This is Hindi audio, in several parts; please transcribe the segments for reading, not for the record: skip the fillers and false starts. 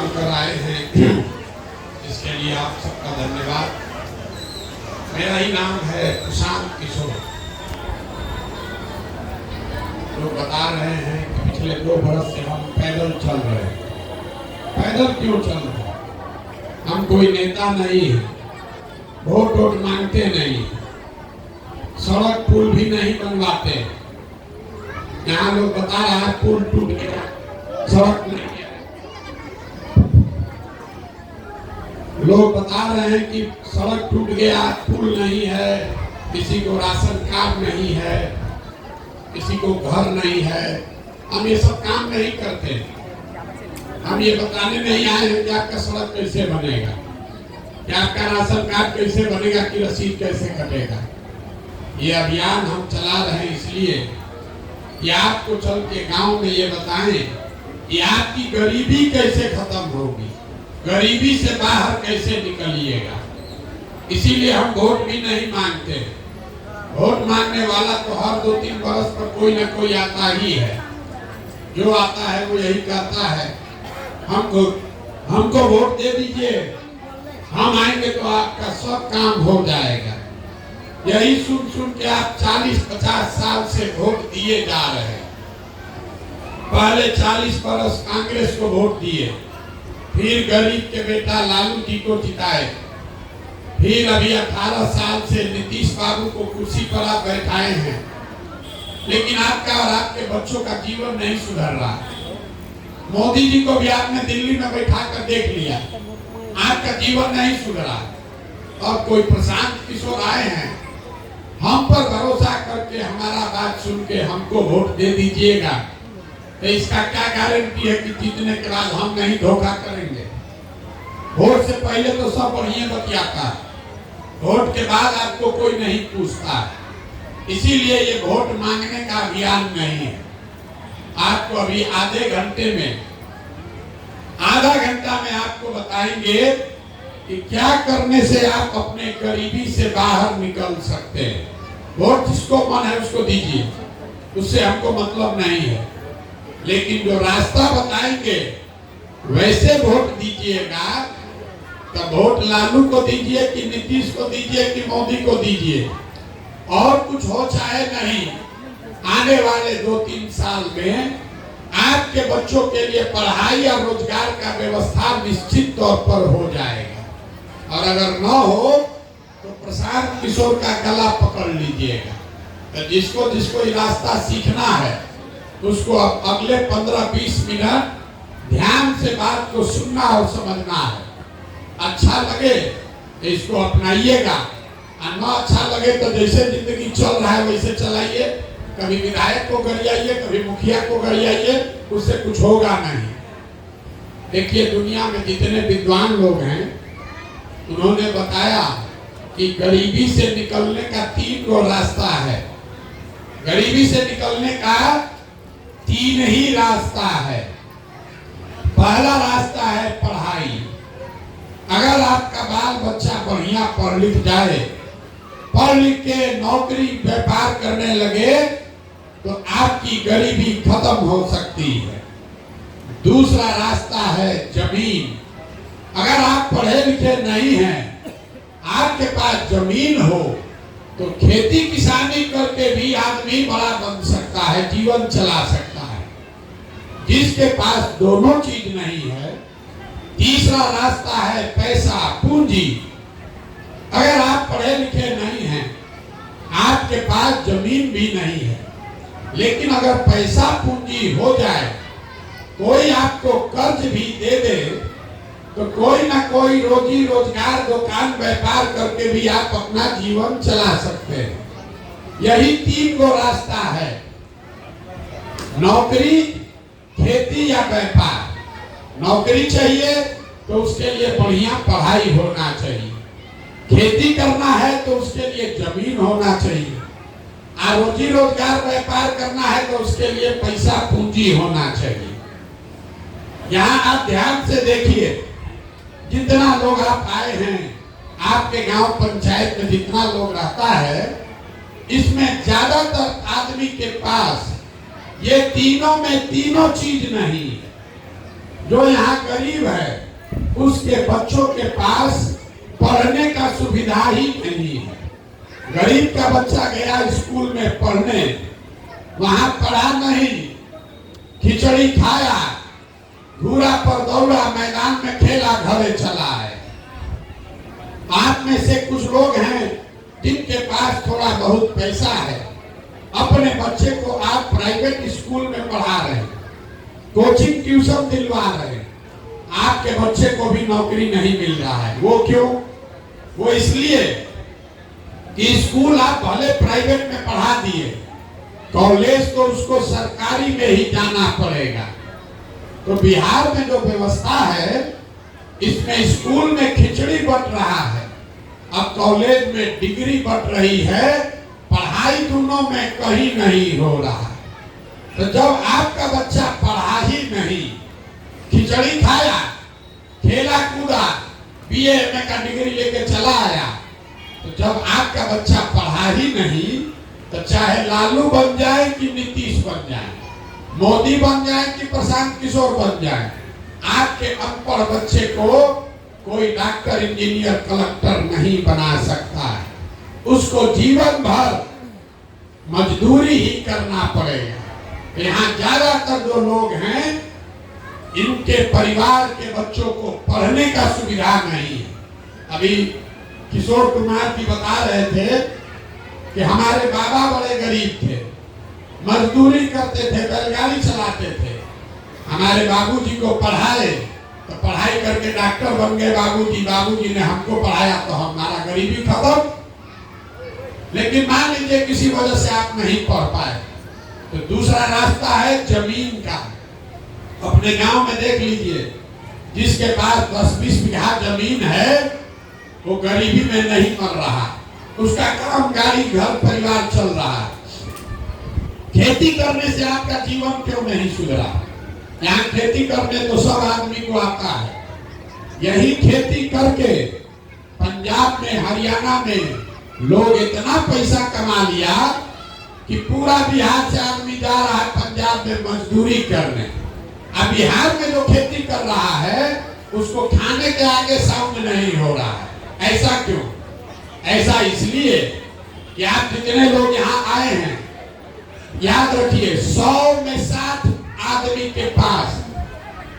काम कर आए हैं, इसके लिए आप सबका धन्यवाद। मेरा ही नाम है प्रशांत किशोर। लोग बता रहे हैं कि पिछले 2 बरस से हम पैदल चल रहे हैं। पैदल क्यों चल रहे हैं? हम कोई नेता नहीं है, वोट वोट मांगते नहीं, सड़क पुल भी नहीं बनवाते। यहाँ लोग बता रहा है पुल टूट गया, सड़क नहीं है। लोग बता रहे हैं कि सड़क टूट गया, पुल नहीं है, किसी को राशन कार्ड नहीं है, किसी को घर नहीं है। हम ये सब काम नहीं करते। हम ये बताने नहीं आए हैं कि आपका सड़क कैसे बनेगा, कि आपका राशन कार्ड कैसे बनेगा, कि रसीद कैसे कटेगा। ये अभियान हम चला रहे हैं इसलिए कि आपको चल के गांव में ये बताएं कि आपकी गरीबी कैसे खत्म होगी, गरीबी से बाहर कैसे निकलिएगा। इसीलिए हम वोट भी नहीं मांगते। वोट मांगने वाला तो हर 2-3 बरस पर कोई ना कोई आता ही है। जो आता है वो यही कहता है हमको वोट दे दीजिए, हम आएंगे तो आपका सब काम हो जाएगा। यही सुन के आप 40-50 साल से वोट दिए जा रहे हैं। पहले 40 बरस कांग्रेस को वोट दिए, फिर गरीब के बेटा लालू जी को जिताए, फिर अभी 18 साल से नीतीश बाबू को कुर्सी पर आप बैठाए हैं। लेकिन आपका और आपके बच्चों का जीवन नहीं सुधर रहा। मोदी जी को भी आपने दिल्ली में बैठा कर देख लिया, आपका जीवन नहीं सुधरा। और कोई प्रशांत किशोर आए हैं, हम पर भरोसा करके हमारा बात सुन के हमको वोट दे दीजिएगा, तो इसका क्या गारंटी है कि जीतने के बाद हम नहीं धोखा करेंगे। वोट से पहले तो सब बढ़िया बतियाता है, वोट के बाद आपको कोई नहीं पूछता। इसीलिए ये वोट मांगने का अभियान नहीं है। आपको अभी आधे घंटे में, आधा घंटा में आपको बताएंगे कि क्या करने से आप अपने गरीबी से बाहर निकल सकते हैं। वोट जिसको मन है उसको दीजिए, उससे हमको मतलब नहीं है। लेकिन जो रास्ता बताएंगे वैसे वोट दीजिएगा। तो वोट लालू को दीजिए कि नीतीश को दीजिए कि मोदी को दीजिए, और कुछ हो चाहे नहीं, आने वाले 2-3 साल में आपके बच्चों के लिए पढ़ाई और रोजगार का व्यवस्था निश्चित तौर पर हो जाएगा। और अगर न हो तो प्रशांत किशोर का गला पकड़ लीजिएगा। तो जिसको ये रास्ता सीखना है उसको अब अगले 15-20 मिनट ध्यान से बात को सुनना और समझना है। अच्छा लगे तो इसको अपनाइएगा, और न अच्छा लगे तो जैसे जिंदगी चल रहा है वैसे चलाइए। कभी विधायक को गरियाइए, कभी मुखिया को गरियाइए, उससे कुछ होगा नहीं। देखिए दुनिया में जितने विद्वान लोग हैं उन्होंने बताया कि गरीबी से निकलने का 3 गो रास्ता है। गरीबी से निकलने का 3 ही रास्ता है। पहला रास्ता है पढ़ाई। अगर आपका बाल बच्चा बढ़िया पढ़ लिख जाए, पढ़ लिख के नौकरी व्यापार करने लगे, तो आपकी गरीबी खत्म हो सकती है। दूसरा रास्ता है जमीन। अगर आप पढ़े लिखे नहीं हैं, आपके पास जमीन हो, तो खेती किसानी करके भी आदमी बड़ा बन सकता है, जीवन चला सकता है। जिसके पास दोनों चीज नहीं है, तीसरा रास्ता है पैसा, पूंजी। अगर आप पढ़े लिखे नहीं हैं, आपके पास जमीन भी नहीं है, लेकिन अगर पैसा पूंजी हो जाए, कोई आपको कर्ज भी दे दे, तो कोई ना कोई रोजी रोजगार, दुकान व्यापार करके भी आप अपना जीवन चला सकते हैं। यही 3 गो रास्ता है, नौकरी, खेती या व्यापार। नौकरी चाहिए तो उसके लिए बढ़िया पढ़ाई होना चाहिए, खेती करना है तो उसके लिए जमीन होना चाहिए, और रोजी रोजगार व्यापार करना है तो उसके लिए पैसा पूंजी होना चाहिए। यहाँ आप ध्यान से देखिए, जितना लोग आप आए हैं, आपके गांव पंचायत में जितना लोग रहता है, इसमें ज्यादातर आदमी के पास ये तीनों में तीनों चीज नहीं है। जो यहाँ गरीब है उसके बच्चों के पास पढ़ने का सुविधा ही नहीं है। गरीब का बच्चा गया स्कूल में पढ़ने, वहां पढ़ा नहीं, खिचड़ी खाया, घूरा पर दौड़ा, मैदान में खेला, घरे चला है। आप में से कुछ लोग हैं जिनके पास थोड़ा बहुत पैसा है, अपने बच्चे को आप प्राइवेट स्कूल में पढ़ा रहे हैं, कोचिंग ट्यूशन दिलवा रहे हैं, आपके बच्चे को भी नौकरी नहीं मिल रहा है। वो क्यों? वो इसलिए कि स्कूल आप भले प्राइवेट में पढ़ा दिए, कॉलेज तो उसको सरकारी में ही जाना पड़ेगा। तो बिहार में जो व्यवस्था है, इसमें स्कूल में खिचड़ी बंट रहा है, अब कॉलेज में डिग्री बंट रही है, पढ़ाई दोनों में कहीं नहीं हो रहा। तो जब आपका बच्चा पढ़ा ही नहीं, खिचड़ी खाया, खेला कूदा, बीए एमए का डिग्री लेके चला आया, तो जब आपका बच्चा पढ़ा ही नहीं, तो चाहे लालू बन जाए कि नीतीश बन जाए, मोदी बन जाए कि प्रशांत किशोर बन जाए, आपके अनपढ़ बच्चे को कोई डॉक्टर, इंजीनियर, कलेक्टर नहीं बना सकता है। उसको जीवन भर मजदूरी ही करना पड़ेगा। यहाँ ज्यादातर जो लोग हैं, इनके परिवार के बच्चों को पढ़ने का सुविधा नहीं है। अभी किशोर कुमार जी बता रहे थे कि हमारे बाबा बड़े गरीब थे, मजदूरी करते थे, बैलगाड़ी चलाते थे, हमारे बाबूजी को पढ़ाए तो पढ़ाई करके डॉक्टर बन गए बाबूजी, बाबूजी ने हमको पढ़ाया तो हमारा गरीबी खत्म। लेकिन मान लीजिए किसी वजह से आप नहीं पढ़ पाए, तो दूसरा रास्ता है जमीन का। अपने गांव में देख लीजिए, जिसके पास 10-20 बीघा जमीन है, वो गरीबी में नहीं मर रहा, उसका काम, गाड़ी, घर, परिवार चल रहा है। खेती करने से आपका जीवन क्यों नहीं सुधरा? यहाँ खेती करने तो सब आदमी को आता है। यही खेती करके पंजाब में, हरियाणा में लोग इतना पैसा कमा लिया कि पूरा बिहार से आदमी जा रहा है पंजाब में मजदूरी करने। अब बिहार में जो खेती कर रहा है, उसको खाने के आगे साउंड नहीं हो रहा है। ऐसा क्यों? ऐसा इसलिए कि आप जितने लोग यहाँ आए हैं, याद रखिए 100 में 60 आदमी के पास,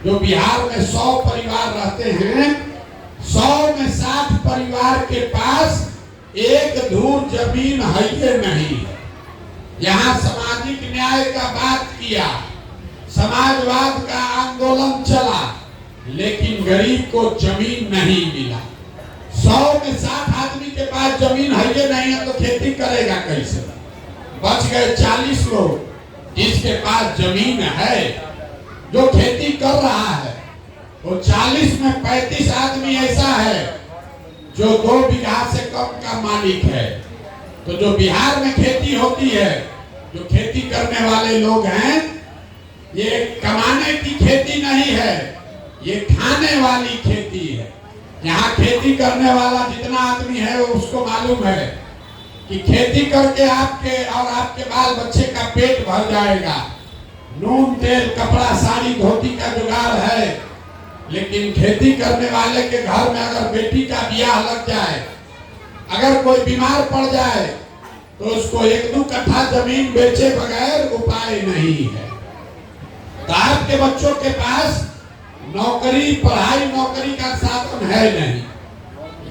जो बिहार में 100 परिवार रहते हैं, 100 में 60 परिवार के पास एक धूर जमीन है ही नहीं। यहाँ सामाजिक न्याय का बात किया, समाजवाद का आंदोलन चला, लेकिन गरीब को जमीन नहीं मिला। 100 में 60 आदमी के पास जमीन है ही नहीं है, तो खेती करेगा कैसे? बच गए 40 लोग जिसके पास जमीन है, जो खेती कर रहा है। वो 40 में 35 आदमी ऐसा है जो 2 बीघा से कम का मालिक है। तो जो बिहार में खेती होती है, जो खेती करने वाले लोग हैं, ये कमाने की खेती नहीं है, ये खाने वाली खेती है। यहाँ खेती करने वाला जितना आदमी है, वो उसको मालूम है कि खेती करके आपके और आपके बाल बच्चे का पेट भर जाएगा, नून तेल कपड़ा साड़ी धोती का जुगाड़ है। लेकिन खेती करने वाले के घर में अगर बेटी का ब्याह लग जाए, अगर कोई बीमार पड़ जाए, तो उसको 1-2 कट्ठा जमीन बेचे बगैर उपाय नहीं है। तो आपके बच्चों के पास नौकरी, पढ़ाई, नौकरी का साधन है नहीं,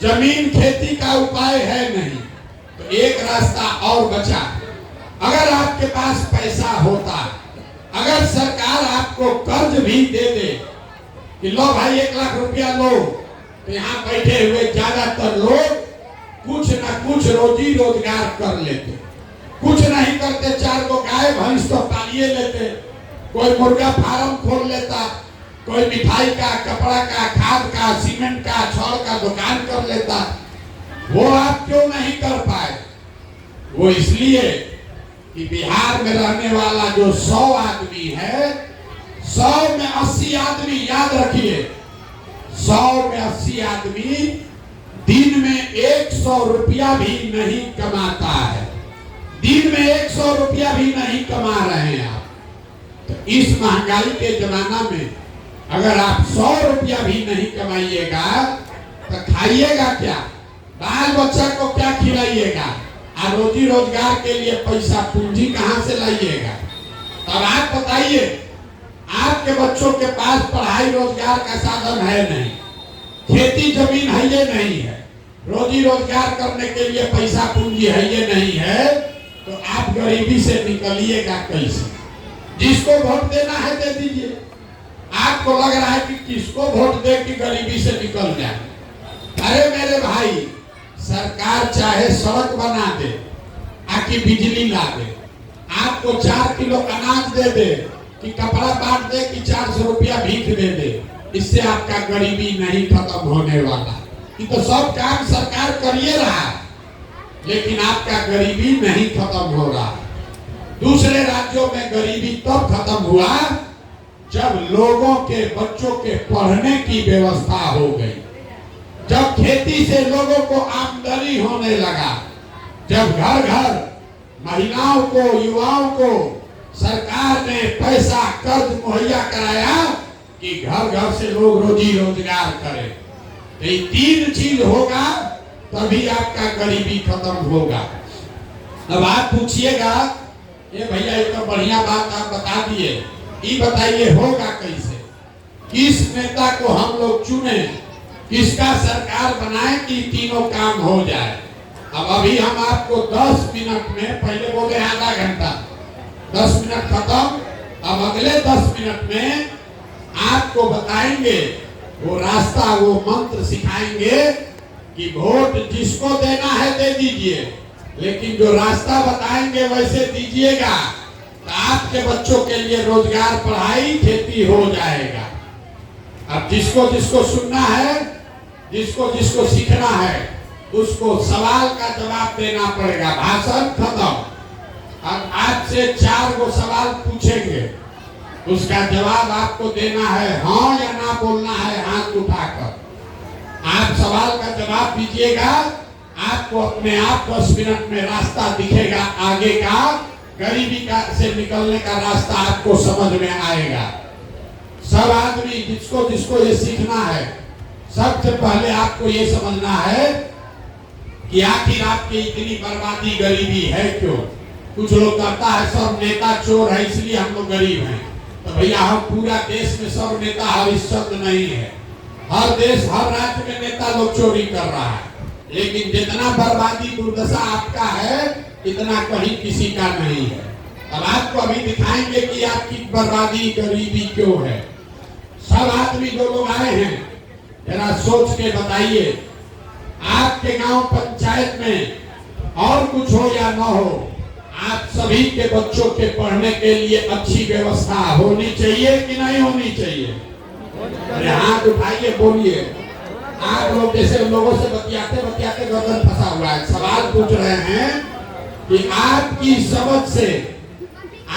जमीन खेती का उपाय है नहीं, तो एक रास्ता और बचा। अगर आपके पास पैसा होता, अगर सरकार आपको कर्ज भी दे दे कि लो भाई 1 लाख रुपया लो, तो यहाँ बैठे हुए ज्यादातर लोग कुछ न कुछ रोजी रोजगार कर लेते। कुछ नहीं करते, 4 गो गाय भैंस तो पालिए लेते, कोई मुर्गा फार्म खोल लेता, कोई मिठाई का, कपड़ा का, खाद का, सीमेंट का, छड़ का दुकान कर लेता। वो आप क्यों नहीं कर पाए? वो इसलिए कि बिहार में रहने वाला जो 100 आदमी है, 100 में 80 आदमी, याद रखिए, 100 में 80 आदमी दिन में 100 रुपया भी नहीं कमाता है। दिन में 100 रुपया भी नहीं कमा रहे हैं आप। तो इस महंगाई के जमाना में अगर आप 100 रुपया भी नहीं कमाइएगा तो खाइएगा क्या, बाल बच्चा को क्या खिलाइएगा, और रोजी रोजगार के लिए पैसा पूंजी कहां से लाइएगा। और आप बताइए, आपके बच्चों के पास पढ़ाई रोजगार का साधन है नहीं, खेती जमीन है ये नहीं है, रोजी रोजगार करने के लिए पैसा पूंजी है ये नहीं है, तो आप गरीबी से निकलिएगा कैसे। जिसको वोट देना है दे दीजिए। आपको लग रहा है कि किसको वोट दे कि गरीबी से निकल जाए। अरे मेरे भाई, सरकार चाहे सड़क बना दे, आकी बिजली ला दे, आपको 4 किलो अनाज दे दे, कि कपड़ा बांट दे, कि 400 रुपया भीख दे दे, इससे आपका गरीबी नहीं खत्म होने वाला। ये तो सब काम सरकार करिए रहा है, लेकिन आपका गरीबी नहीं खत्म हो रहा। दूसरे राज्यों में गरीबी तब खत्म हुआ जब लोगों के बच्चों के पढ़ने की व्यवस्था हो गई, जब खेती से लोगों को आमदनी होने लगा, जब घर घर महिलाओं को, युवाओं को सरकार ने पैसा कर्ज मुहैया कराया कि घर घर से लोग रोजी रोजगार करें। तो ये 3 चीज होगा तभी आपका गरीबी खत्म होगा। अब आप पूछिएगा, ये भैया ये तो बढ़िया बात आप बता दिए, ये बताइए होगा कैसे, किस नेता को हम लोग चुने, किसका सरकार बनाए कि तीनों काम हो जाए। अब अभी हम आपको 10 मिनट में, पहले बोले आधा घंटा, 10 मिनट खत्म, अब अगले 10 मिनट में आपको बताएंगे वो रास्ता, वो मंत्र सिखाएंगे कि वोट जिसको देना है दे दीजिए, लेकिन जो रास्ता बताएंगे वैसे दीजिएगा, तो आपके बच्चों के लिए रोजगार, पढ़ाई, खेती हो जाएगा। अब जिसको जिसको सुनना है, जिसको जिसको सीखना है, उसको सवाल का जवाब देना पड़ेगा। भाषण खत्म। अब आज से 4 गो सवाल पूछेंगे, उसका जवाब आपको देना है, हाँ या ना बोलना है हाथ उठाकर। आप सवाल का जवाब दीजिएगा, आपको अपने आप 10 मिनट में रास्ता दिखेगा आगे का, गरीबी का से निकलने का रास्ता आपको समझ में आएगा। सब आदमी जिसको जिसको ये सीखना है, सबसे पहले आपको ये समझना है कि आखिर आपकी इतनी बर्बादी, गरीबी है क्यों। कुछ लोग कहता है सब नेता चोर है इसलिए हम लोग गरीब हैं। तो भैया हम पूरा देश में सब नेता हरिश्चंद्र नहीं है। हर देश, हर राज्य में नेता लोग चोरी कर रहा है, लेकिन जितना बर्बादी, दुर्दशा आपका है, इतना कहीं किसी का नहीं है। अब आपको अभी दिखाएंगे कि आपकी बर्बादी, गरीबी क्यों है। सब आदमी जो लोग आए हैं, जरा सोच के बताइए, आपके गांव पंचायत में और कुछ हो या न हो, आप सभी के बच्चों के पढ़ने के लिए अच्छी व्यवस्था होनी चाहिए कि नहीं होनी चाहिए। अरे हाथ उठाइए, बोलिए। आप लोग जैसे लोगों से बतियाते बतियाते गर्दन फंसा हुआ है। सवाल पूछ रहे हैं कि आपकी समझ से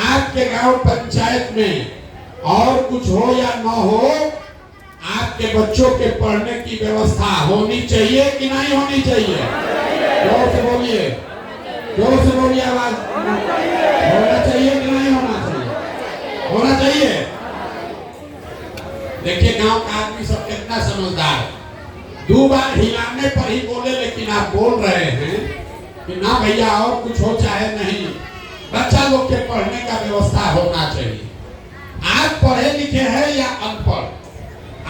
आपके गांव पंचायत में और कुछ हो या न हो, आपके बच्चों के पढ़ने की व्यवस्था होनी चाहिए कि नहीं होनी चाहिए। जोर से बोलिए, जोर से बोलिए, आवाज। होना चाहिए कि नहीं होना चाहिए। होना चाहिए। देखिए गांव का आदमी सब कितना समझदार है। 2 बार हिलाने पर ही बोले, लेकिन आप बोल रहे हैं कि ना भैया और कुछ हो चाहे नहीं, बच्चा लोग के पढ़ने का व्यवस्था होना चाहिए। आप पढ़े लिखे हैं या अनपढ़,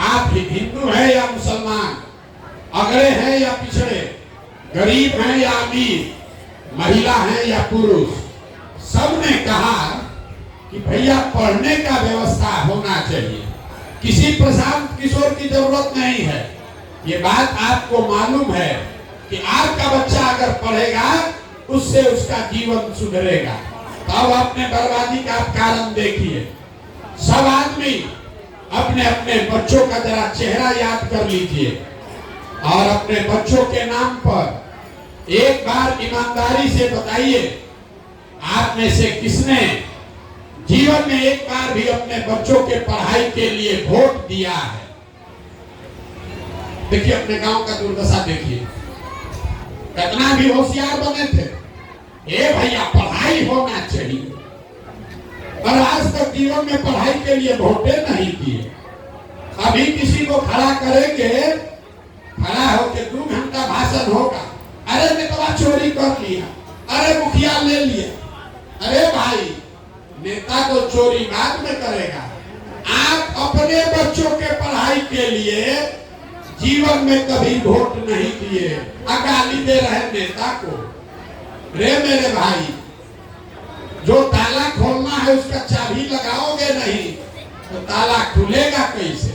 आप हिंदू है या मुसलमान, अगड़े हैं या पिछड़े, गरीब हैं या अमीर, महिला है या पुरुष, सबने कहा कि भैया पढ़ने का व्यवस्था होना चाहिए। किसी प्रशांत किशोर की जरूरत नहीं है। ये बात आपको मालूम है कि आपका बच्चा अगर पढ़ेगा, उससे उसका जीवन सुधरेगा। तब अपने बर्बादी का कारण देखिए। सब आदमी अपने अपने बच्चों का जरा चेहरा याद कर लीजिए और अपने बच्चों के नाम पर एक बार ईमानदारी से बताइए, आप में से किसने जीवन में एक बार भी अपने बच्चों के पढ़ाई के लिए वोट दिया है। देखिए अपने गांव का दुर्दशा देखिए, कितना भी होशियार बने थे, ये भैया पढ़ाई होना चाहिए, और आज तक जीवन में पढ़ाई के लिए वोटे नहीं किए। अभी किसी को खड़ा करेंगे, खड़ा होके 2 घंटा भाषण होगा, अरे नेता चोरी कर लिया, अरे मुखिया ले लिया। अरे भाई, नेता तो चोरी बाद में करेगा। आप अपने बच्चों के पढ़ाई के लिए जीवन में कभी वोट नहीं दिए, गाली दे रहे नेता को। रे मेरे भाई, जो ताला खोलना है उसका चाबी लगाओगे नहीं तो ताला खुलेगा कैसे?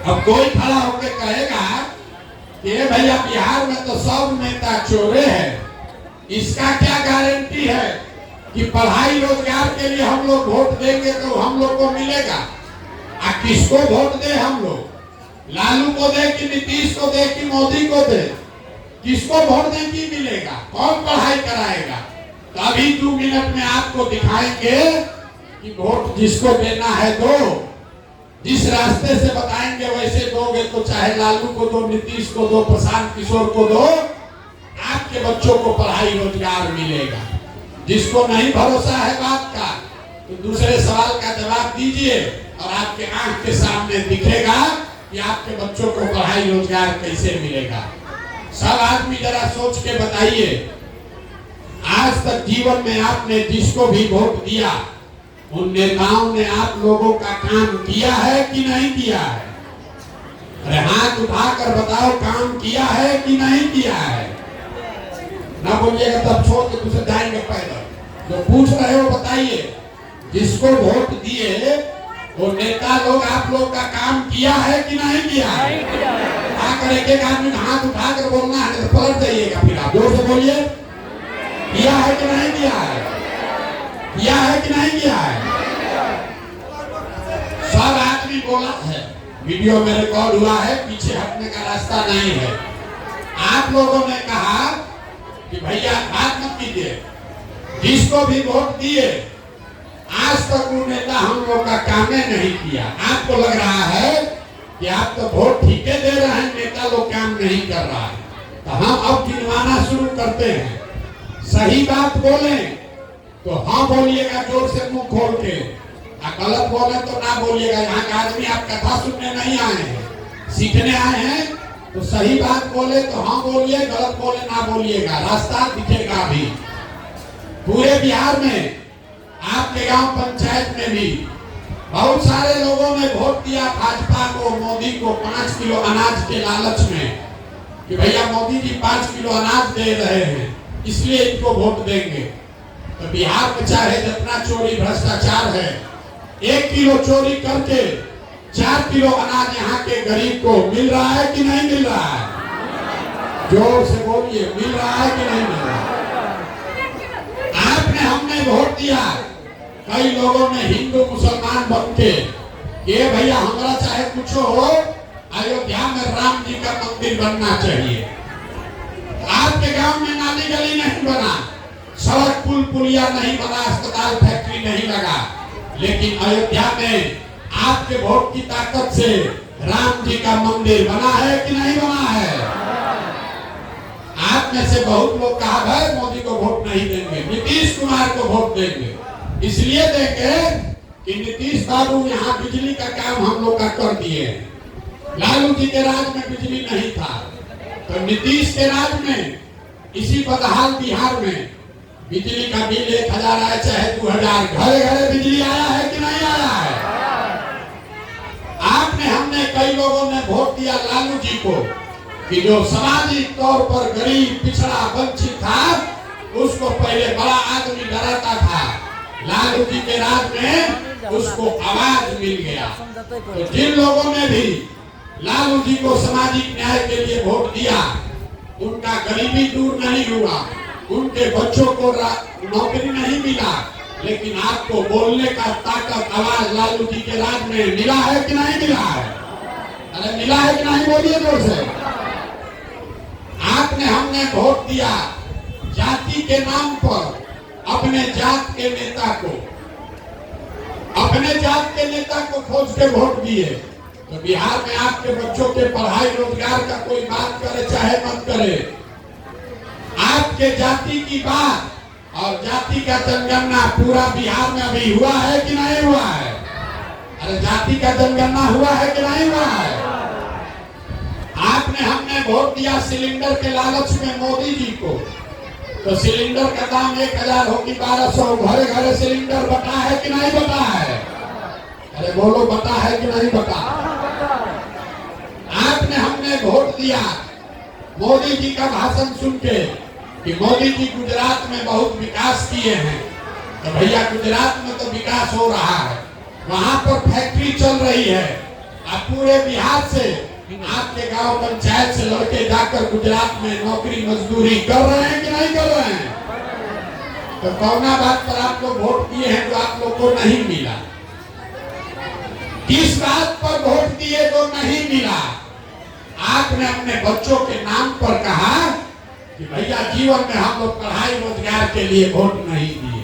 अब कोई खड़ा होकर कहेगा कि भैया बिहार में तो सब नेता चोरे हैं, इसका क्या गारंटी है कि पढ़ाई रोजगार के लिए हम लोग वोट देंगे तो हम लोग को मिलेगा? किसको वोट दे हम लोग? लालू को दे कि नीतीश को दे कि मोदी को दे? किसको वोट दे कि मिलेगा? कौन पढ़ाई कराएगा? तो अभी 2 मिनट में आपको दिखाएंगे कि वोट जिसको देना है दो, जिस रास्ते से बताएंगे वैसे दोगे तो चाहे लालू को दो, नीतीश को दो, प्रशांत किशोर को दो, आपके बच्चों को पढ़ाई रोजगार मिलेगा। जिसको नहीं भरोसा है बात का तो दूसरे सवाल का जवाब दीजिए और आपके आंख के सामने दिखेगा कि आपके बच्चों को पढ़ाई रोजगार कैसे मिलेगा। सब आदमी जरा सोच के बताइए, आज तक जीवन में आपने जिसको भी वोट दिया उन नेताओं ने आप लोगों का काम किया है कि नहीं किया है? अरे हाथ उठाकर बताओ, काम किया है कि नहीं किया है? ना बोलिएगा तब छोड़ के दूसरे जाएंगे पैदल। जो पूछ रहे हो बताइए, जिसको वोट दिए वो नेता लोग आप लोग का काम किया है कि नहीं किया है? आकर एक आदमी हाथ उठाकर बोलना है तो पलट जाइएगा। फिर आप जोर से बोलिए, किया है कि नहीं किया है? किया है कि नहीं किया है? सब आदमी बोला है, वीडियो में रिकॉर्ड हुआ है, पीछे हटने का रास्ता नहीं है। आप लोगों ने कहा कि भैया बात मत कीजिए, जिसको भी वोट दिए आज तक वो नेता हम लोग का काम नहीं किया। आपको लग रहा है कि आप तो वोट ठीके दे रहे हैं, नेता लोग काम नहीं कर रहा है। तो हम अब गिनवाना शुरू करते हैं। सही बात बोले तो हाँ बोलिएगा जोर से मुंह खोल के, गलत बोले तो ना बोलिएगा। यहाँ का आदमी आप कथा सुनने नहीं आए हैं, सीखने आए हैं। तो सही बात बोले तो हाँ बोलिए, गलत बोले ना बोलिएगा। रास्ता दिखेगा भी पूरे बिहार में। आपके गांव पंचायत में भी बहुत सारे लोगों ने वोट दिया भाजपा को, मोदी को 5 किलो अनाज के लालच में कि भैया मोदी जी 5 किलो अनाज दे रहे हैं इसलिए इनको वोट देंगे। तो बिहार में चाहे जितना चोरी भ्रष्टाचार है, 1 किलो चोरी करके 4 किलो अनाज यहाँ के गरीब को मिल रहा है कि नहीं मिल रहा है? जोर से बोलिए, मिल रहा है कि नहीं मिल रहा है? आपने हमने वोट दिया, कई लोगों ने हिंदू मुसलमान बन के ये भैया हमारा चाहे कुछ हो, अयोध्या में राम जी का मंदिर बनना चाहिए। आपके गांव में नाली गली नहीं बना, सड़क पुल पुलिया नहीं बना, अस्पताल फैक्ट्री नहीं लगा, लेकिन अयोध्या में आपके वोट की ताकत से राम जी का मंदिर बना है कि नहीं बना है? आप में से बहुत लोग कहा भाई मोदी को वोट नहीं देंगे, नीतीश कुमार को वोट देंगे। इसलिए देंगे कि नीतीश बाबू यहाँ बिजली का काम हम लोग का कर दिए। लालू जी के राज में बिजली नहीं था, तो नीतीश के राज में इसी बदहाल बिहार में बिजली का बिल 1000 आया चाहे 2000, घरे घरे बिजली आया है कि नहीं आया है? आपने हमने कई लोगों ने वोट दिया लालू जी को कि जो सामाजिक तौर पर गरीब पिछड़ा वंचित था उसको पहले बड़ा आदमी डराता था, लालू जी के राज में उसको आवाज मिल गया। तो जिन लोगों ने भी लालू जी को सामाजिक न्याय के लिए वोट दिया उनका गरीबी दूर नहीं हुआ, उनके बच्चों को नौकरी नहीं मिला, लेकिन आपको बोलने का ताकत आवाज लालू जी के राज में मिला है कि नहीं मिला है? अरे मिला है कि नहीं बोलिए जोर से। आपने हमने वोट दिया जाति के नाम पर, अपने जात के नेता को खोज के वोट दिए। तो बिहार में आपके बच्चों के पढ़ाई रोजगार का कोई बात करे चाहे मत करे, आपके जाति की बात और जाति का जनगणना पूरा बिहार में अभी हुआ है कि नहीं हुआ है? अरे जाति का जनगणना हुआ है कि नहीं हुआ है? आपने हमने वोट दिया सिलेंडर के लालच में मोदी जी को, तो सिलेंडर का दाम 1000 हो कि 1200, घरे घरे सिलेंडर बटा है कि नहीं बटा है? अरे बोलो, बटा है कि नहीं बटा? आपने हमने वोट दिया मोदी जी का भाषण सुन के कि मोदी जी गुजरात में बहुत विकास किए हैं, तो भैया गुजरात में तो विकास हो रहा है, वहां पर फैक्ट्री चल रही है। अब पूरे बिहार से आपके गांव पंचायत से लड़के जाकर गुजरात में नौकरी मजदूरी कर रहे हैं कि नहीं कर रहे हैं? तो कौना बात पर आप लोग वोट दिए हैं जो आप लोग को नहीं मिला? किस बात पर वोट दिए जो नहीं मिला? आपने अपने बच्चों के नाम पर कहा कि भैया जीवन में हम लोग पढ़ाई रोजगार के लिए वोट नहीं दिए,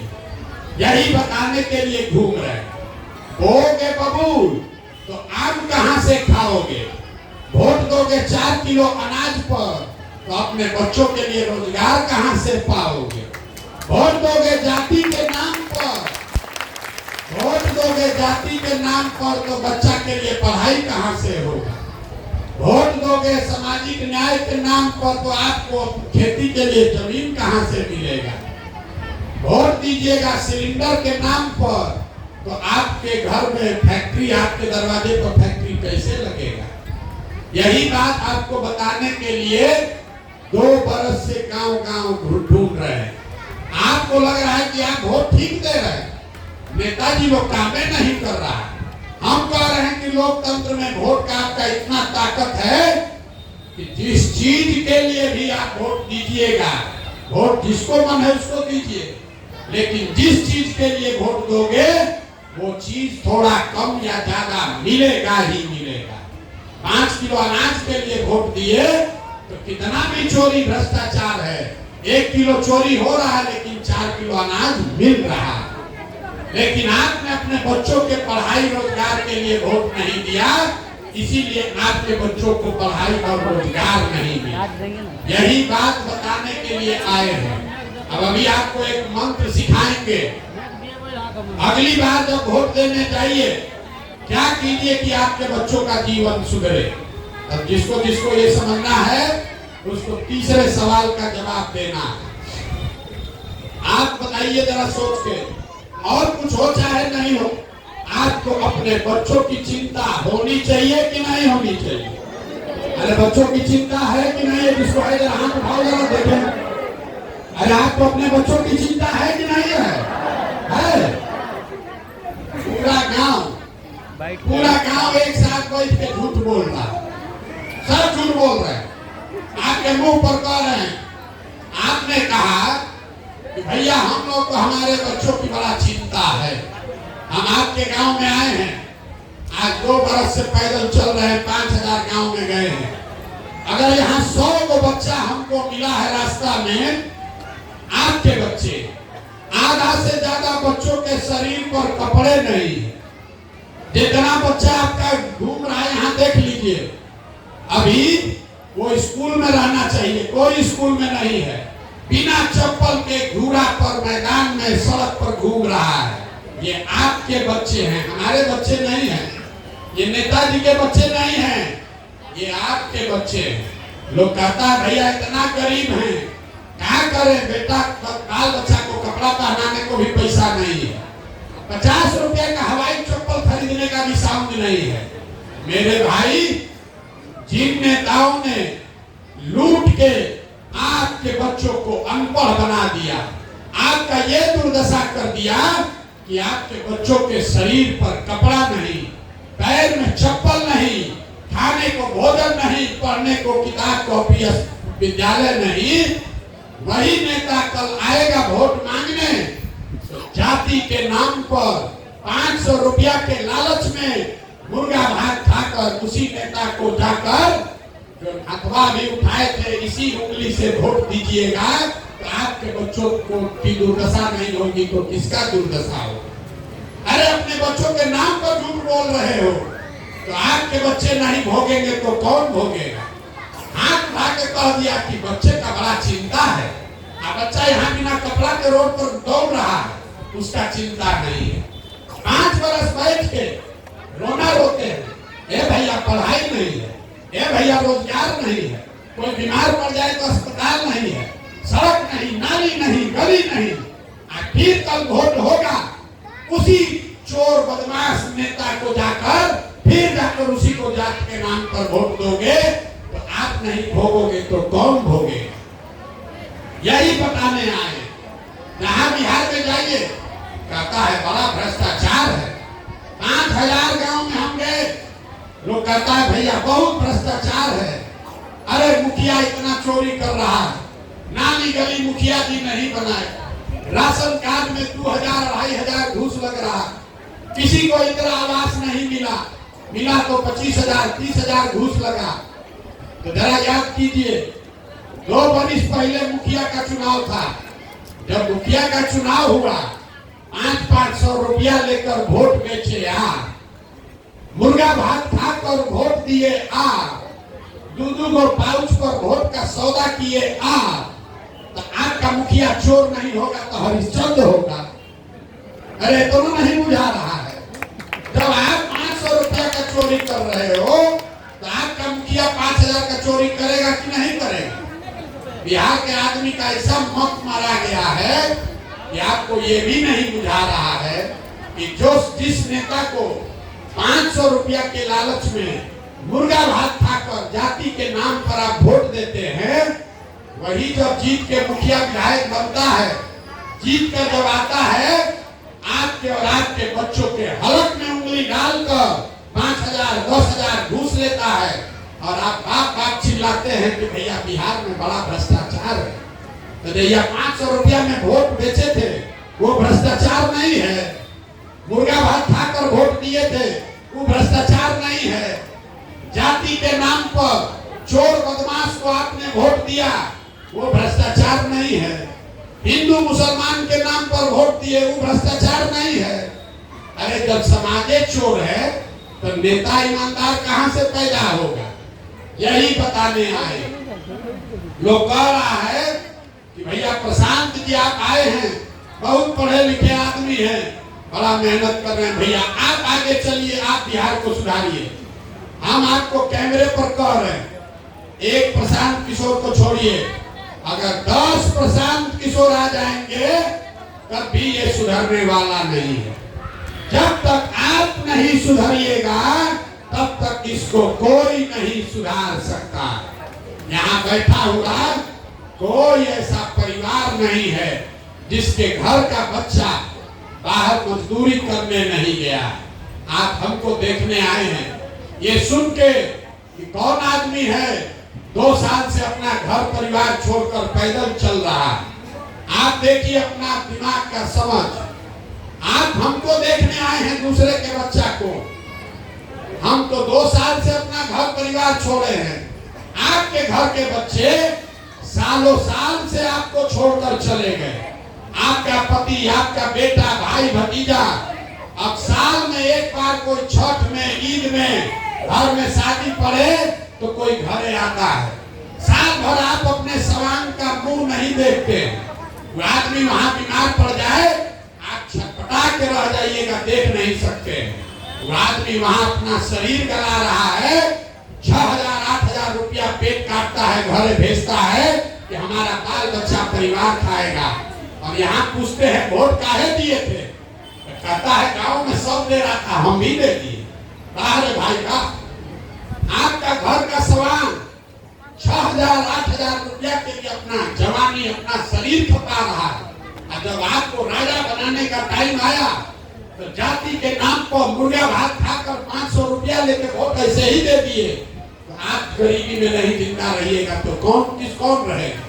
यही बताने के लिए घूम रहे हैं। बोगे बबूल तो आम कहां से खाओगे? वोट दोगे 4 किलो अनाज पर, तो अपने बच्चों के लिए रोजगार कहां से पाओगे? वोट दोगे जाति के नाम पर, वोट दोगे जाति के नाम पर, तो बच्चा के लिए पढ़ाई कहां से होगा? वोट दोगे सामाजिक न्याय के नाम पर, तो आपको खेती के लिए जमीन कहां से मिलेगा? वोट दीजिएगा सिलेंडर के नाम पर, तो आपके घर में फैक्ट्री, आपके दरवाजे पर फैक्ट्री कैसे लगेगा? यही बात आपको बताने के लिए 2 बरस से गांव गांव ढूंढ रहे हैं। आपको लग रहा है कि आप वोट ठीक दे रहे हैं, नेताजी वो कामें नहीं कर रहा है। हम कह रहे हैं कि लोकतंत्र में वोट का आपका इतना ताकत है कि जिस चीज के लिए भी आप वोट दीजिएगा, वोट जिसको मन है उसको दीजिए, लेकिन जिस चीज के लिए वोट दोगे वो चीज थोड़ा कम या ज्यादा मिलेगा ही मिलेगा। 5 किलो अनाज के लिए वोट दिए तो कितना भी चोरी भ्रष्टाचार है, 1 किलो चोरी हो रहा है लेकिन 4 किलो अनाज मिल रहा है। लेकिन आपने अपने बच्चों के पढ़ाई रोजगार के लिए वोट नहीं दिया, इसीलिए आपके बच्चों को पढ़ाई और रोजगार नहीं मिला। यही बात बताने के लिए आए हैं। अब अभी आपको एक मंत्र सिखाएंगे। अगली बार जब वोट देने जाइए क्या कीजिए कि आपके बच्चों का जीवन सुधरे। अब जिसको जिसको ये समझना है उसको तीसरे सवाल का जवाब देना है। आप बताइए जरा सोच के, और कुछ हो चाहे नहीं हो, आपको अपने बच्चों की चिंता होनी चाहिए कि नहीं होनी चाहिए? अरे बच्चों की चिंता है कि नहीं है? जिसको है जरा हाथ उठाओ, जरा देखें। अरे आपको अपने बच्चों की चिंता है कि नहीं है? पूरा गांव एक साथ बैठ के झूठ बोल रहा है, सब झूठ बोल रहे हैं, आपके मुंह पर कह रहे हैं। आपने कहा कि भैया हम लोग को हमारे बच्चों की बड़ा चिंता है, हम आपके गांव में आए हैं, आज 2 बरस से पैदल चल रहे हैं, 5000 गांव में गए हैं। अगर यहाँ 100 को बच्चा हमको मिला है रास्ता में, आपके बच्चे, आधा से ज्यादा बच्चों के शरीर पर कपड़े नहीं, जितना बच्चा आपका घूम रहा है यहाँ देख लीजिए, अभी वो स्कूल में रहना चाहिए, कोई स्कूल में नहीं है, बिना चप्पल के घूरा पर मैदान में सड़क पर घूम रहा है। ये आपके बच्चे हैं, हमारे बच्चे नहीं हैं, ये नेताजी के बच्चे नहीं हैं, ये आपके बच्चे हैं। लोग कहता है भैया इतना गरीब हैं, क्या करें बेटा, बाल बच्चा को कपड़ा पहनाने को भी पैसा नहीं है, 50 रुपए का हवाई चप्पल खरीदने का भी साउंड नहीं है। मेरे भाई, जिन नेताओं ने लूट के आपके बच्चों को अनपढ़ बना दिया, आपका ये दुर्दशा कर दिया कि आपके बच्चों के शरीर पर कपड़ा नहीं, पैर में चप्पल नहीं, खाने को भोजन नहीं, पढ़ने को किताब कॉपी विद्यालय नहीं, वही नेता कल आएगा वोट मांगने, जाति के नाम पर 500 रुपया के लालच में मुर्गा भात खाकर उसी नेता को जाकर जो हथवा भी उठाए थे इसी उंगली से वोट दीजिएगा, तो आपके बच्चों को की दुर्दशा नहीं होगी तो किसका दुर्दशा होगा? अरे अपने बच्चों के नाम पर झूठ बोल रहे हो तो आपके बच्चे नहीं भोगेंगे तो कौन भोगेगा? हाथ उठा के कह दिया कि बच्चे का बड़ा चिंता है, बच्चा यहाँ बिना कपड़ा के रोड पर दौड़ रहा है, उसका चिंता नहीं है। 5 बरस बैठ के रोना रोते हैं, ए भैया पढ़ाई नहीं है, ए भैया रोजगार नहीं है, कोई बीमार पड़ जाए तो अस्पताल नहीं है, सड़क नहीं, नाली नहीं, गली नहीं। फिर कल वोट होगा, उसी चोर बदमाश नेता को जाकर फिर जाकर उसी को जात के नाम पर वोट दोगे तो आप नहीं भोगोगे तो कौन भोगेगा? यही बताने आए। जहां बिहार में जाइए कहता है बड़ा भ्रष्टाचार है। 5000 गांव में हम गए, लोग कहता है भैया बहुत भ्रष्टाचार है, अरे मुखिया इतना चोरी कर रहा है, नाली गली मुखिया जी नहीं बनाए, राशन कार्ड में 2000-2500 घूस लग रहा, किसी को इंदिरा आवास नहीं मिला, मिला तो 25,000-30,000 घूस लगा। तो जरा याद कीजिए, 2 वर्ष पहले मुखिया का चुनाव था, जब मुखिया का चुनाव हुआ 500-500 रुपया लेकर वोट बेचे आ, मुर्गा भात खाकर वोट दिए आ, 2-2 पाउच पर वोट का सौदा किए आ, तो आपका मुखिया चोर नहीं होगा तो हरिश्चंद्र होगा। अरे तो नहीं बुझा रहा है, जब आप 500 रुपया का चोरी कर रहे हो तो आपका मुखिया 5000 का चोरी करेगा कि नहीं करेगा? बिहार के आदमी का ऐसा मत मारा गया है कि आपको ये भी नहीं बुझा रहा है कि जो जिस नेता को 500 रुपया के लालच में मुर्गा भात खाकर जाति के नाम पर आप वोट देते हैं, वही जब जीत के मुखिया विधायक बनता है, जीत कर जब आता है, आपके और आपके बच्चों के हलक में उंगली डालकर 5000-10,000 घूस लेता है और आप बाप बाप चिल्लाते हैं कि भैया बिहार में बड़ा भ्रष्टाचार है। तो भैया 500 रुपया में वोट बेचे थे, वो भ्रष्टाचार नहीं है। मुर्गा भात खाकर वोट दिए थे, वो भ्रष्टाचार नहीं है। जाति के नाम पर चोर बदमाश को आपने वोट दिया, वो भ्रष्टाचार नहीं है। हिंदू मुसलमान के नाम पर वोट दिए, वो भ्रष्टाचार नहीं है। अरे जब समाजे चोर है तो नेता ईमानदार कहां से पैदा होगा? यही बताने आए। लोग कह रहा है कि भैया प्रशांत जी आप आए हैं, बहुत पढ़े लिखे आदमी हैं, बड़ा मेहनत कर रहे हैं, भैया आप आगे चलिए, आप बिहार को सुधारिए। हम आपको कैमरे पर कह रहे हैं, एक प्रशांत किशोर को छोड़िए, अगर 10 प्रशांत किशोर आ जाएंगे तब भी ये सुधरने वाला नहीं है। जब तक आप नहीं सुधरिएगा तब तक इसको कोई नहीं सुधार सकता। यहाँ बैठा हुआ कोई ऐसा परिवार नहीं है जिसके घर का बच्चा बाहर मजदूरी करने नहीं गया। आप हमको देखने आए हैं, ये सुन के कि कौन आदमी है 2 साल से अपना घर परिवार छोड़कर पैदल चल रहा है। आप देखिए अपना दिमाग का समझ। आप हमको देखने आए हैं दूसरे के बच्चा को, हम तो 2 साल से अपना घर परिवार छोड़े हैं। आपके घर के बच्चे सालों साल से आपको छोड़कर चले गए। आपका पति, आपका बेटा, भाई भतीजा, अब साल में एक बार कोई छठ में, ईद में, घर में शादी पड़े तो कोई घरे आता है। साल भर आप अपने सवांग का मुंह नहीं देखते। वो आदमी वहां बीमार पड़ जाए, आप छटपटा के रह जाइएगा, देख नहीं सकते। वो आदमी वहां अपना शरीर गला रहा है, 6,000-8,000 रुपया पेट काटता है, घरे भेजता है कि हमारा बाल बच्चा परिवार खाएगा। और यहाँ पूछते हैं वोट काहे दिए थे? कहता है गांव में सब दे रहा था, हम भी दे दिए। बाहर भाई का आपका घर का सवाल 6,000-8,000 रुपया के लिए अपना जवानी, अपना शरीर खपा रहा है। और जब आपको राजा बनाने का टाइम आया तो जाति के नाम पर मुर्गा भात खाकर 500 रुपया लेके वोट ऐसे ही दे दिए। तो आप गरीबी में नहीं जिंदा रहिएगा तो कौन रहेगा?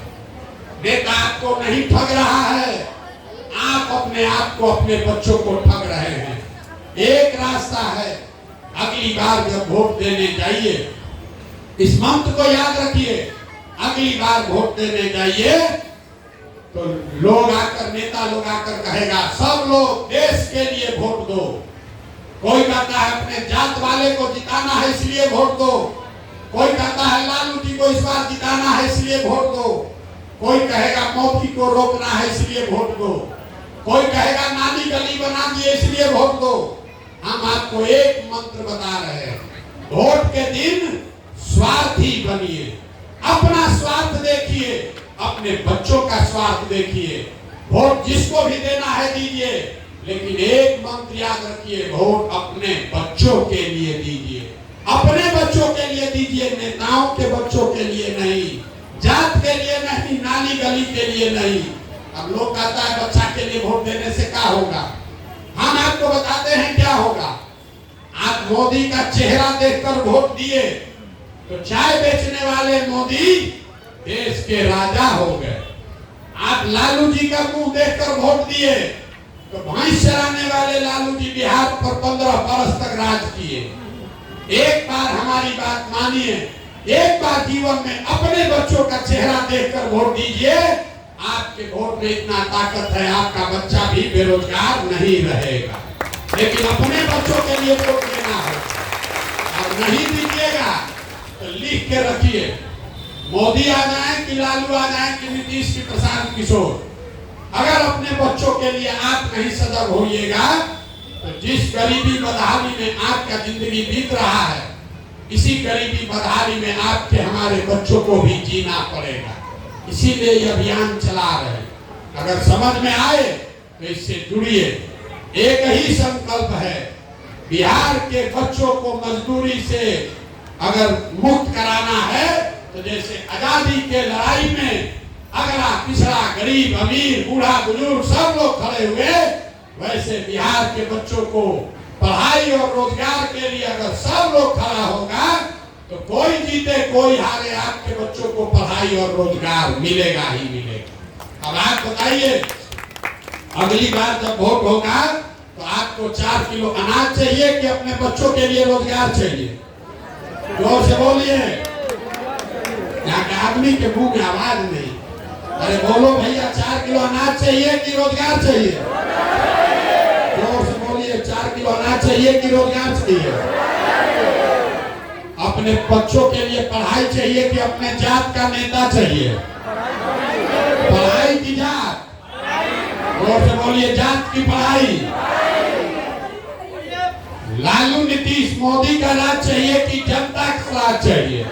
नेता आपको नहीं ठग रहा है, आप अपने आप को, अपने बच्चों को ठग रहे हैं। एक रास्ता है, अगली बार जब वोट देने जाइए, इस मंत्र को याद रखिए, अगली बार वोट देने जाइए तो लोग आकर, नेता लोग आकर कहेगा सब लोग देश के लिए वोट दो। कोई कहता है अपने जात वाले को जिताना है इसलिए वोट दो, कोई कहता है लालू जी को इस बार जिताना है इसलिए वोट दो, कोई कहेगा मोदी को रोकना है इसलिए वोट दो, कोई कहेगा नाली गली बना दिए इसलिए वोट दो, हम आपको एक मंत्र बता रहे हैं, वोट के दिन स्वार्थी बनिए, अपना स्वार्थ देखिए, अपने बच्चों का स्वार्थ देखिए। वोट जिसको भी देना है दीजिए, लेकिन एक मंत्र याद रखिए, वोट अपने बच्चों के लिए दीजिए, अपने बच्चों के लिए दीजिए, नेताओं के बच्चों के लिए नहीं, जात के लिए नहीं, नाली गली के लिए नहीं। अब लोग कहता है बच्चा के लिए वोट देने से क्या होगा। हम आपको बताते हैं क्या होगा। आप मोदी का चेहरा देखकर वोट दिए तो चाय बेचने वाले मोदी देश के राजा हो गए। आप लालू जी का मुंह देखकर वोट दिए तो भैंस चराने वाले लालू जी बिहार पर 15 बरस तक राज किए। एक बार हमारी बात मानिए, एक बार जीवन में अपने बच्चों का चेहरा देखकर वोट दीजिए। आपके वोट में इतना ताकत है, आपका बच्चा भी बेरोजगार नहीं रहेगा। लेकिन अपने बच्चों के लिए वोट देना है और नहीं दीजिएगा तो लिख के रखिए, मोदी आ जाए कि लालू आ जाए कि नीतीश की प्रशांत किशोर, अगर अपने बच्चों के लिए आप नहीं सजग होइएगा तो जिस गरीबी बदहाली में आपका जिंदगी बीत रहा है, इसी गरीबी बदहाली में आपके हमारे बच्चों को भी जीना पड़ेगा। इसीलिए ये अभियान चला रहे हैं। अगर समझ में आए तो इससे जुड़िए। एक ही संकल्प है, बिहार के बच्चों को मजदूरी से अगर मुक्त कराना है तो जैसे आजादी के लड़ाई में अगला पिछड़ा गरीब अमीर बूढ़ा बुजुर्ग सब लोग खड़े हुए, वैसे बिहार के बच्चों को पढ़ाई और रोजगार के लिए अगर सब लोग खड़ा होगा तो कोई जीते कोई हारे, आपके बच्चों को पढ़ाई और रोजगार मिलेगा ही मिलेगा। अब आप बताइए, अगली बार जब वोट होगा तो आपको 4 किलो अनाज चाहिए कि अपने बच्चों के लिए रोजगार चाहिए? जोर से बोलिए, यहाँ के आदमी के मुंह में आवाज नहीं। अरे बोलो भैया, 4 किलो अनाज चाहिए कि रोजगार चाहिए? जोर से बोलिए, 4 किलो अनाज चाहिए कि रोजगार चाहिए? अपने बच्चों के लिए पढ़ाई चाहिए कि अपने जात का नेता चाहिए? पढ़ाई की जात? जोर से बोलिए, जात की पढ़ाई। लालू नीतीश मोदी का राज चाहिए कि जनता का राज चाहिए?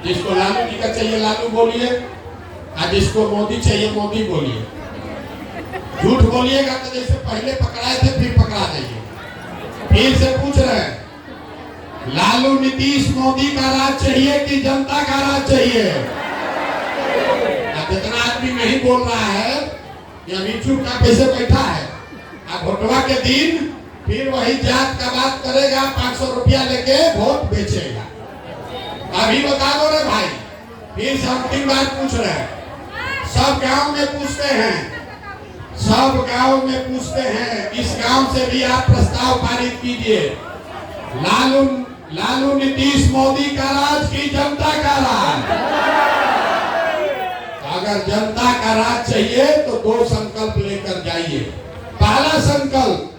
जिसको लालू जी का चाहिए लालू बोलिए, और जिसको मोदी चाहिए मोदी बोलिए। झूठ बोलिएगा तो जैसे पहले पकड़ाए थे फिर पकड़ा जाइए। फिर से पूछ रहे हैं, लालू नीतीश मोदी का राज चाहिए कि जनता का राज चाहिए? जितना आदमी नहीं बोल रहा है या चुप का पैसे बैठा है, अब वोटवा के दिन फिर वही जात का बात करेगा, 500 रुपया लेके वोट बेचेगा। अभी बता दो रे भाई, फिर से अंतिम बार पूछ रहे हैं। सब गांव में पूछते हैं, सब गांव में पूछते हैं, इस गांव से भी आप प्रस्ताव पारित कीजिए। लालू नीतीश मोदी का राज की जनता का राज? अगर जनता का राज चाहिए तो 2 संकल्प लेकर जाइए। पहला संकल्प,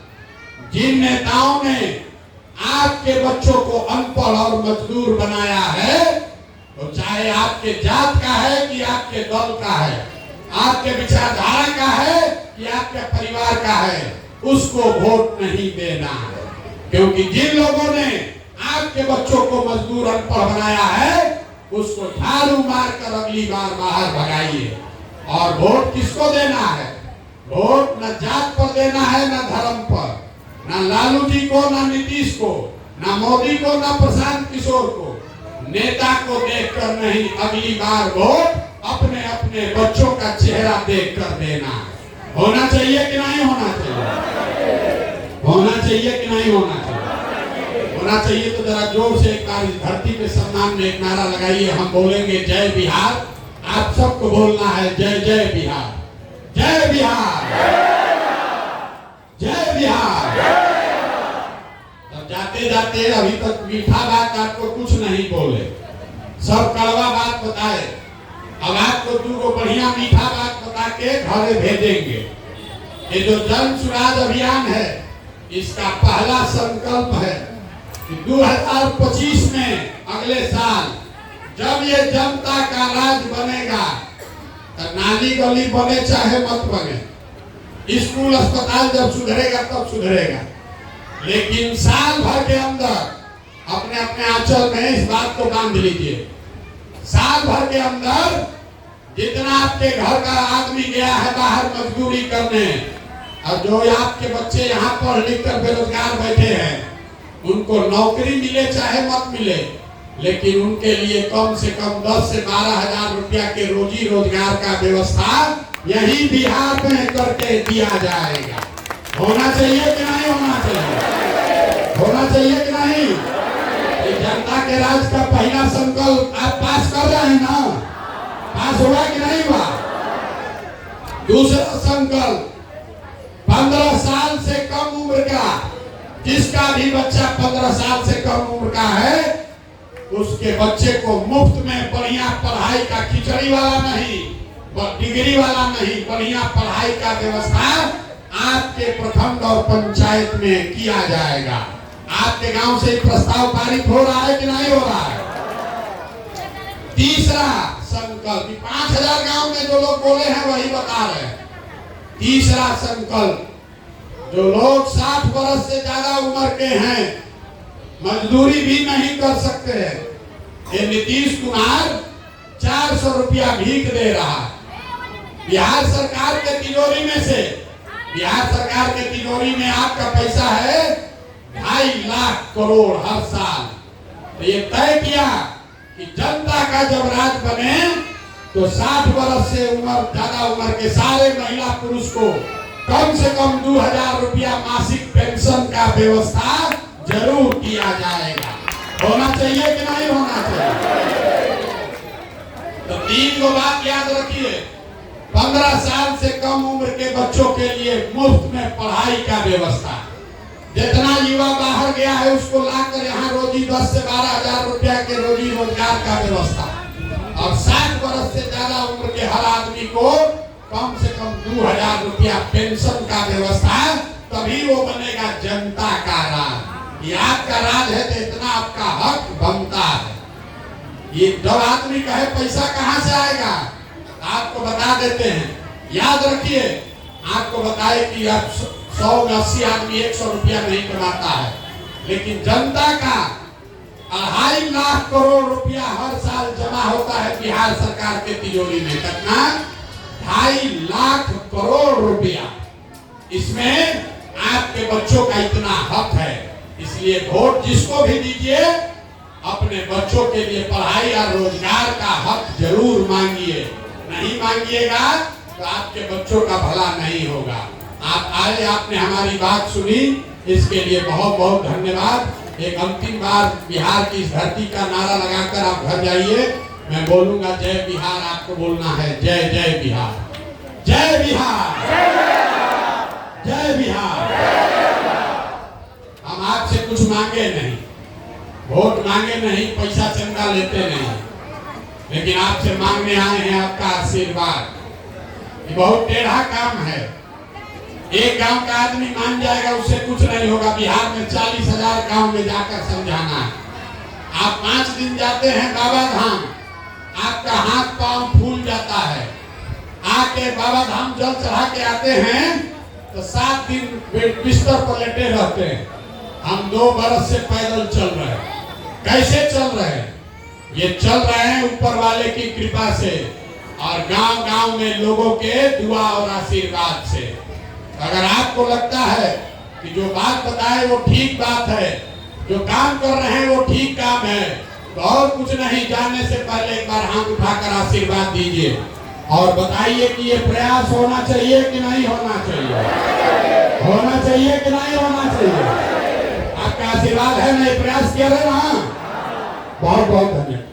जिन नेताओं ने आपके बच्चों को अनपढ़ और मजदूर बनाया है, तो चाहे आपके जात का है कि आपके दल का है, आपके विचारधारा का है कि आपके परिवार का है, उसको वोट नहीं देना है। क्योंकि जिन लोगों ने आपके बच्चों को मजदूर अनपढ़ बनाया है, उसको झाड़ू मारकर अगली बार बाहर भगाइए। और वोट किसको देना है? वोट न जात पर देना है, न धर्म पर, न लालू जी को, न नीतीश को, न मोदी को, न प्रशांत किशोर को। नेता को देखकर नहीं, अगली बार वोट अपने अपने बच्चों का चेहरा देखकर देना है। होना चाहिए कि नहीं होना चाहिए? होना चाहिए कि नहीं होना चाहिए? होना चाहिए तो जरा जोर से एक बार इस धरती के सम्मान में एक नारा लगाइए। हम बोलेंगे जय बिहार, आप सबको बोलना है जय जय बिहार, जय बिहार, जय बिहार। तब जाते जाते अभी तक मीठा बात आपको कुछ नहीं बोले, सब कड़वा बात बताए। अब आपको 2 बढ़िया मीठा बात बता के घरे भेजेंगे। ये जो जन सुराज अभियान है, इसका पहला संकल्प है कि 2025 में अगले साल जब ये जनता का राज बनेगा, तो नाली गली बने चाहे मत बने, स्कूल अस्पताल जब सुधरेगा तब सुधरेगा। लेकिन साल भर के अंदर अपने अपने आंचल में इस बात को बांध लीजिए, साल भर के अंदर जितना आपके घर का आदमी गया है बाहर मजदूरी करने, और जो आपके बच्चे यहाँ पढ़ लिख कर बेरोजगार बैठे हैं, उनको नौकरी मिले चाहे मत मिले, लेकिन उनके लिए कम से कम 10 से 12 हजार रुपया के रोजी रोजगार का व्यवस्था यही बिहार में करके दिया जाएगा। होना चाहिए कि नहीं होना चाहिए? होना चाहिए कि नहीं? जनता के राज का पहला संकल्प आप पास कर रहे हैं ना? पास हुआ कि नहीं हुआ? दूसरा संकल्प, 15 साल से कम उम्र का, जिसका भी बच्चा 15 साल से कम उम्र का है, उसके बच्चे को मुफ्त में बढ़िया पढ़ाई का, खिचड़ी वाला नहीं, डिग्री वाला नहीं, बढ़िया पढ़ाई का व्यवस्था आपके प्रखंड और पंचायत में किया जाएगा। आपके गांव से प्रस्ताव पारित हो रहा है कि नहीं हो रहा है? तीसरा संकल्प, 5000 गांव में जो लोग बोले हैं वही बता रहे हैं। तीसरा संकल्प, जो लोग 60 वर्ष से ज्यादा उम्र के हैं, मजदूरी भी नहीं कर सकते हैं, ये नीतीश कुमार 400 रुपया भीख दे रहा है। बिहार सरकार के तिजोरी में से, बिहार सरकार के तिजोरी में आपका पैसा है 2.5 लाख करोड़ हर साल। तो ये तय किया कि जनता का जब राज बने तो 60 वर्ष से ज्यादा उम्र के सारे महिला पुरुष को कम से कम 2000 रुपया मासिक पेंशन का व्यवस्था जरूर किया जाएगा। होना चाहिए कि नहीं होना चाहिए? तो 3 गो बात याद रखिए, 15 साल से कम उम्र के बच्चों के लिए मुफ्त में पढ़ाई का व्यवस्था, जितना युवा बाहर गया है उसको लाकर यहाँ रोजी 10 से 12 हजार रुपया के रोजी रोजगार का व्यवस्था, और 60 वर्ष से ज्यादा उम्र के हर आदमी को कम से कम 2000 रुपया पेंशन का व्यवस्था। तभी वो बनेगा जनता का राज। ये आपका राज है तो इतना आपका हक बनता है। ये जब आदमी कहे पैसा कहाँ से आएगा, आपको बता देते हैं, याद रखिए, आपको बताए कि आप 100 में 80 आदमी 100 रुपया नहीं कमाता है, लेकिन जनता का 2.5 लाख करोड़ रुपया हर साल जमा होता है बिहार सरकार के तिजोरी में। कितना? 2.5 लाख करोड़ रुपया। इसमें आपके बच्चों का इतना हक है, इसलिए वोट जिसको भी दीजिए अपने बच्चों के लिए पढ़ाई और रोजगार का हक जरूर मांगिए। नहीं मांगिएगा तो आपके बच्चों का भला नहीं होगा। आप आए, आपने हमारी बात सुनी, इसके लिए बहुत बहुत धन्यवाद। एक अंतिम बार बिहार की इस धरती का नारा लगाकर आप घर जाइए। मैं बोलूंगा जय बिहार, आपको बोलना है जय जय बिहार, जय बिहार, जय बिहार। हम आपसे कुछ मांगे नहीं, वोट मांगे नहीं, पैसा चंदा लेते नहीं, लेकिन आपसे मांगने आए हैं आपका आशीर्वाद। ये बहुत टेढ़ा काम है। एक गांव का आदमी मान जाएगा उससे कुछ नहीं होगा। बिहार में 40,000 गांव में जाकर समझाना है। आप 5 दिन जाते हैं बाबा धाम, आपका हाथ पांव फूल जाता है। आके बाबा धाम जल चढ़ा के आते हैं तो 7 दिन बिस्तर पर लेटे रहते हैं। हम 2 बरस से पैदल चल रहे हैं। कैसे चल रहे हैं? ये चल रहे हैं ऊपर वाले की कृपा से और गांव गांव में लोगों के दुआ और आशीर्वाद से। अगर आपको लगता है कि जो बात बताए वो ठीक बात है, जो काम कर रहे हैं वो ठीक काम है, तो और कुछ नहीं, जाने से पहले एक बार हाथ उठाकर आशीर्वाद दीजिए और बताइए कि ये प्रयास होना चाहिए कि नहीं होना चाहिए, होना चाहिए कि नहीं होना चाहिए। आपका आशीर्वाद है, नहीं प्रयास किया है ना। बहुत बहुत धन्यवाद।